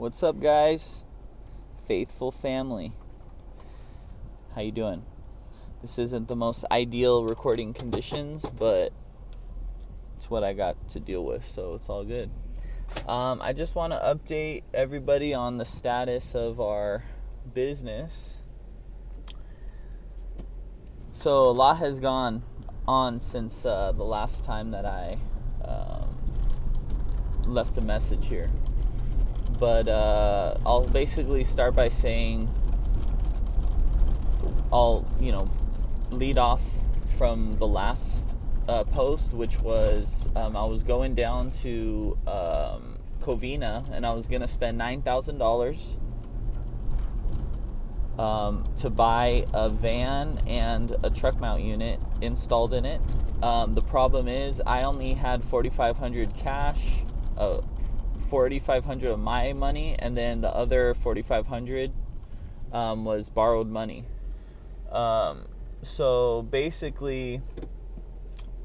What's up, guys? Faithful family. How you doing? This isn't the most ideal recording conditions, but it's what I got to deal with, so it's all good. I just want to update everybody on the status of our business. So a lot has gone on since the last time that I left a message here. But I'll basically start by saying I'll, lead off from the last post, which was I was going down to Covina, and I was going to spend $9,000 to buy a van and a truck mount unit installed in it. The problem is I only had $4,500 cash, $4,500 of my money, and then the other $4,500 was borrowed money. So basically,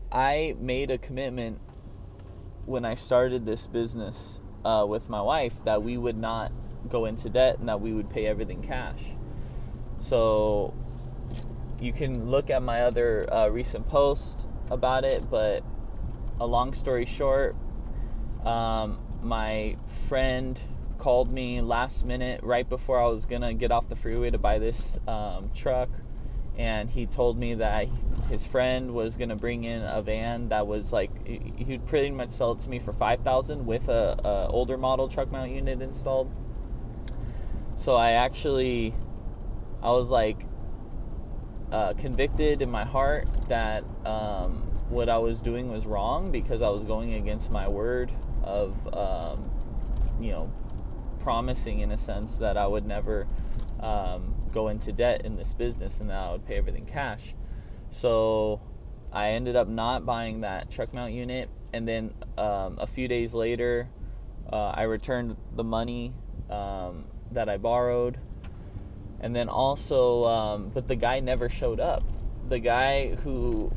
I made a commitment when I started this business with my wife that we would not go into debt and that we would pay everything cash. So you can look at my other recent posts about it, but a long story short, my friend called me last minute right before I was gonna get off the freeway to buy this truck, and he told me that his friend was gonna bring in a van that was like, he'd pretty much sell it to me for $5,000 with a older model truck mount unit installed. So I was like convicted in my heart that what I was doing was wrong, because I was going against my word of promising, in a sense, that I would never go into debt in this business and that I would pay everything cash. So I ended up not buying that truck mount unit, and then a few days later I returned the money that I borrowed, and then also but the guy never showed up. The guy who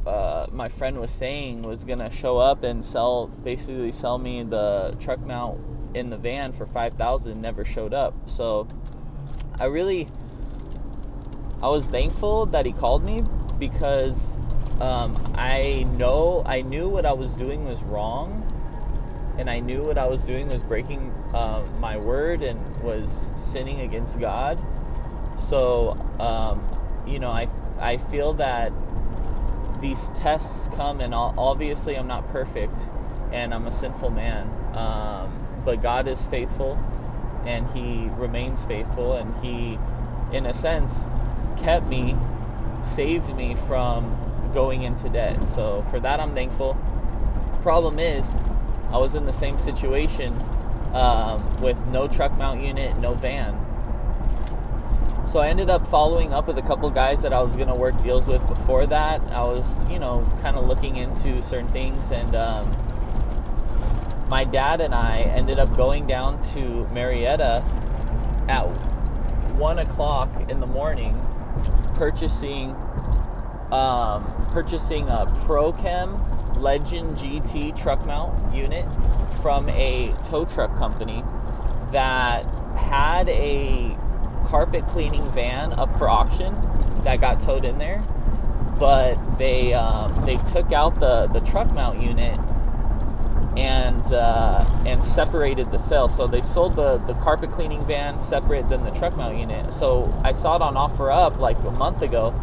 my friend was saying was gonna show up and sell me the truck mount in the van for $5,000 never showed up. So I was thankful that he called me, because I knew what I was doing was wrong, and I knew what I was doing was breaking my word and was sinning against God. So I feel that these tests come, and obviously I'm not perfect and I'm a sinful man, but God is faithful, and He remains faithful, and He, in a sense, saved me from going into debt. So for that, I'm thankful. Problem is, I was in the same situation with no truck mount unit, no van. So I ended up following up with a couple guys that I was going to work deals with before that. I was, kind of looking into certain things, and my dad and I ended up going down to Marietta at 1 o'clock in the morning, purchasing a ProChem Legend GT truck mount unit from a tow truck company that had a carpet cleaning van up for auction that got towed in there, but they took out the truck mount unit and separated the sale. So they sold the carpet cleaning van separate than the truck mount unit. So I saw it on OfferUp like a month ago,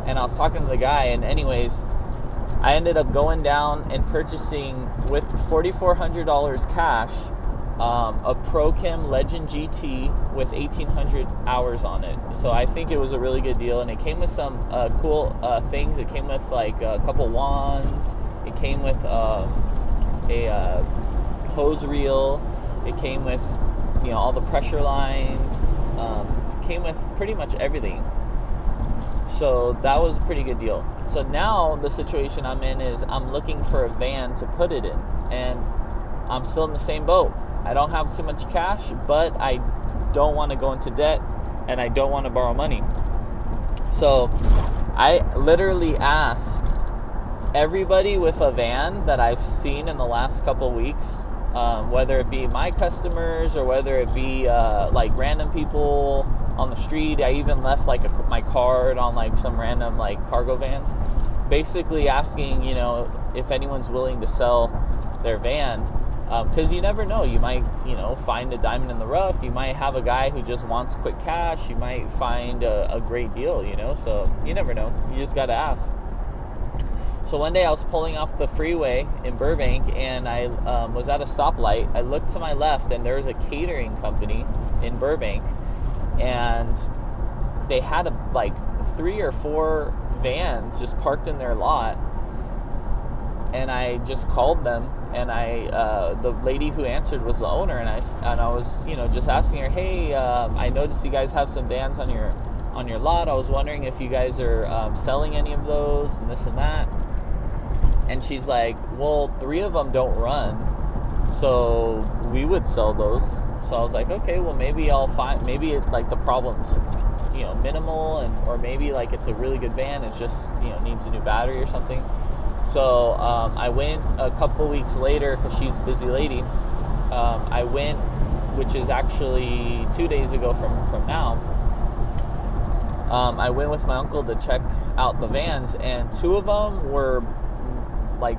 and I was talking to the guy, and anyways, I ended up going down and purchasing with $4,400 cash a ProChem Legend GT with 1,800 hours on it. So I think it was a really good deal, and it came with some cool things. It came with like a couple wands. It came with a hose reel. It came with all the pressure lines. It came with pretty much everything. So that was a pretty good deal. So now the situation I'm in is I'm looking for a van to put it in, and I'm still in the same boat. I don't have too much cash, but I don't want to go into debt, and I don't want to borrow money. So I literally asked everybody with a van that I've seen in the last couple weeks whether it be my customers or whether it be like random people on the street. I even left like my card on like some random like cargo vans, basically asking, you know, if anyone's willing to sell their van, because you never know. You might, you know, find a diamond in the rough. You might have a guy who just wants quick cash. You might find a great deal, you know, so you never know. You just got to ask. So one day I was pulling off the freeway in Burbank, and I was at a stoplight. I looked to my left, and there was a catering company in Burbank, and they had like 3 or 4 vans just parked in their lot. And I just called them, and the lady who answered was the owner, and I was, you know, just asking her, hey, I noticed you guys have some vans on your lot. I was wondering if you guys are selling any of those and this and that. And she's like, well, 3 of them don't run, so we would sell those. So I was like, okay, well, maybe I'll find, maybe it, like the problem's, you know, minimal, or maybe like it's a really good van. It's just, you know, needs a new battery or something. So I went a couple weeks later, because she's a busy lady. I went, which is actually 2 days ago from now. I went with my uncle to check out the vans, and 2 of them were like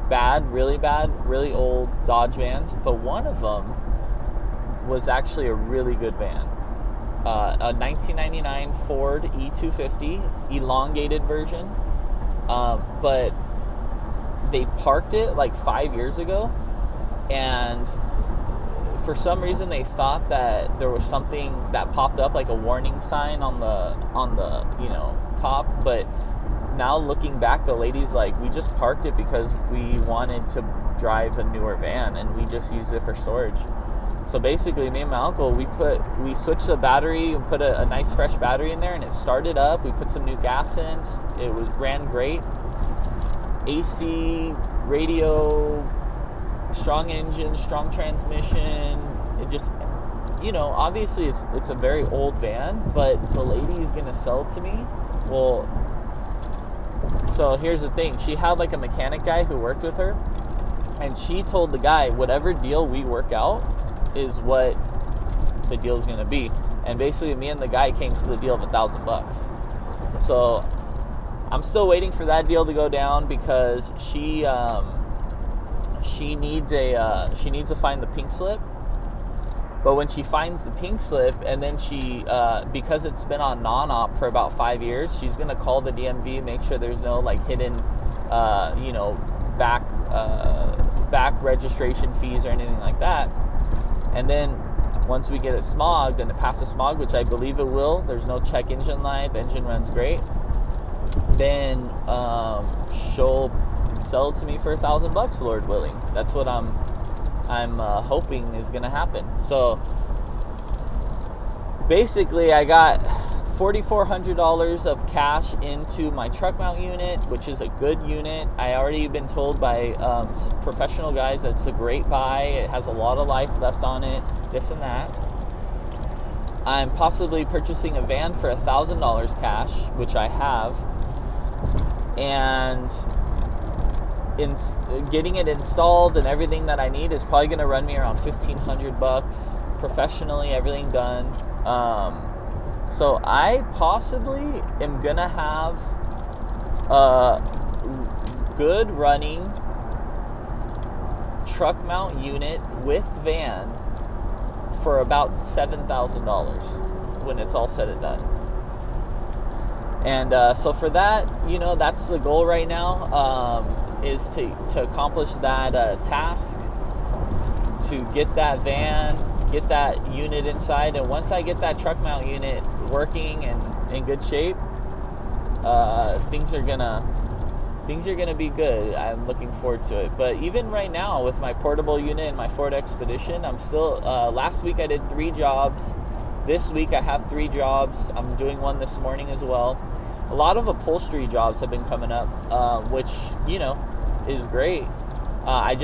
really old Dodge vans, but one of them was actually a really good van, a 1999 Ford E250 elongated version, but they parked it like 5 years ago, and for some reason they thought that there was something that popped up, like a warning sign on the you know, top. But now looking back, the lady's like, we just parked it because we wanted to drive a newer van, and we just used it for storage. So basically, me and my uncle, we switched the battery and put a nice fresh battery in there, and it started up. We put some new gas in. It ran great. AC, radio, strong engine, strong transmission. It just, you know, obviously it's a very old van, but the lady's gonna sell it to me. Well, so here's the thing. She had like a mechanic guy who worked with her, and she told the guy, whatever deal we work out is what the deal is gonna be. And basically, me and the guy came to the deal of $1,000. So I'm still waiting for that deal to go down, because she needs to find the pink slip. But when she finds the pink slip, and then she, because it's been on non-op for about 5 years, she's gonna call the DMV, make sure there's no like hidden, you know, back registration fees or anything like that. And then once we get it smogged and it passes smog, which I believe it will, there's no check engine light, the engine runs great, then she'll sell it to me for $1,000, Lord willing. That's what I'm hoping is gonna happen. So basically, I got $4,400 of cash into my truck mount unit, which is a good unit. I already been told by professional guys that it's a great buy. It has a lot of life left on it, this and that. I'm possibly purchasing a van for $1,000 cash, which I have, and getting it installed and everything that I need is probably going to run me around $1,500 professionally, everything done. So I possibly am going to have a good running truck mount unit with van for about $7,000 when it's all said and done. And so for that, you know, that's the goal right now, is to accomplish that task, to get that van, get that unit inside. And once I get that truck mount unit working and in good shape, things are gonna be good. I'm looking forward to it. But even right now, with my portable unit and my Ford Expedition, I'm still, last week I did 3 jobs. This week I have 3 jobs. I'm doing one this morning as well. A lot of upholstery jobs have been coming up, which, you know, is great. I'm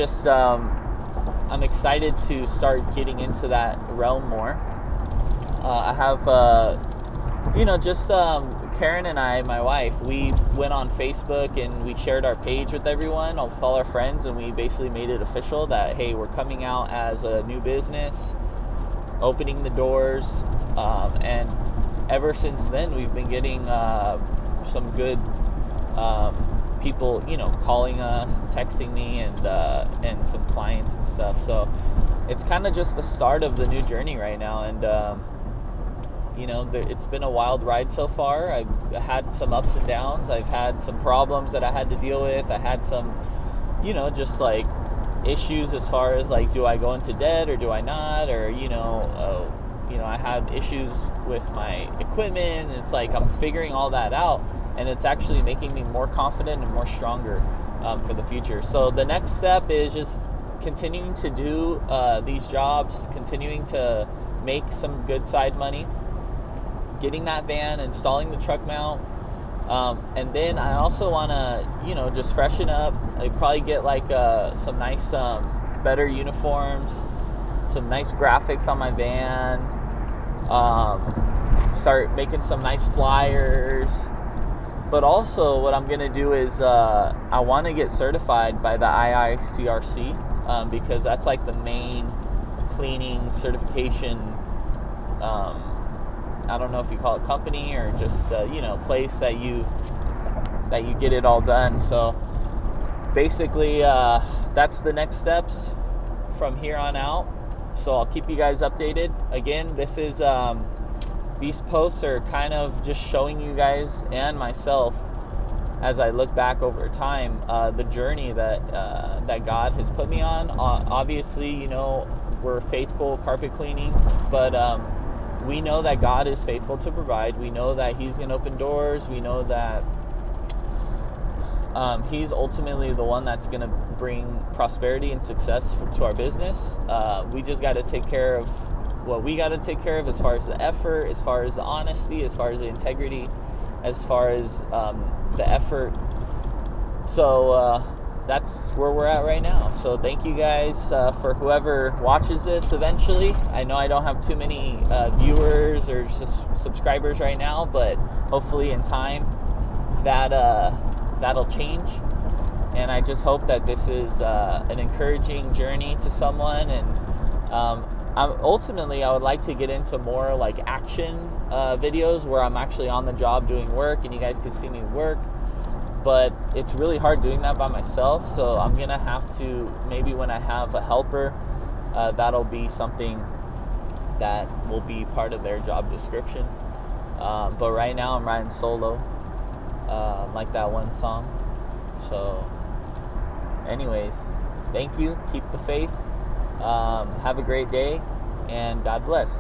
excited to start getting into that realm more. I have, you know, just Karen and I, my wife, we went on Facebook and we shared our page with everyone, with all our friends, and we basically made it official that, hey, we're coming out as a new business, opening the doors, and ever since then we've been getting some good people, calling us, texting me, and some clients and stuff. So it's kind of just the start of the new journey right now, and it's been a wild ride so far. I've had some ups and downs. I've had some problems that I had to deal with. I had some, just like issues as far as like, do I go into debt or do I not? Or, I had issues with my equipment. It's like I'm figuring all that out, and it's actually making me more confident and more stronger for the future. So the next step is just continuing to do these jobs, continuing to make some good side money, getting that van, installing the truck mount, and then I also want to, just freshen up. I'd probably get like some nice, better uniforms, some nice graphics on my van, start making some nice flyers. But also what I'm going to do is I want to get certified by the IICRC, because that's like the main cleaning certification, I don't know if you call it company or just place that you get it all done. So basically that's the next steps from here on out. So I'll keep you guys updated. Again, this is these posts are kind of just showing you guys and myself, as I look back over time, the journey that God has put me on. Obviously, we're faithful carpet cleaning, but we know that God is faithful to provide. We know that He's going to open doors. We know that He's ultimately the one that's going to bring prosperity and success to our business. We just got to take care of what we got to take care of, as far as the effort, as far as the honesty, as far as the integrity, as far as the effort. So that's where we're at right now. So thank you guys for whoever watches this eventually. I know I don't have too many viewers or subscribers right now, but hopefully in time that'll change. And I just hope that this is an encouraging journey to someone. And ultimately, I would like to get into more like action videos where I'm actually on the job doing work and you guys can see me work. But it's really hard doing that by myself, so I'm gonna have to, maybe when I have a helper, that'll be something that will be part of their job description. But right now I'm riding solo, like that one song. So anyways, thank you, keep the faith, have a great day, and God bless.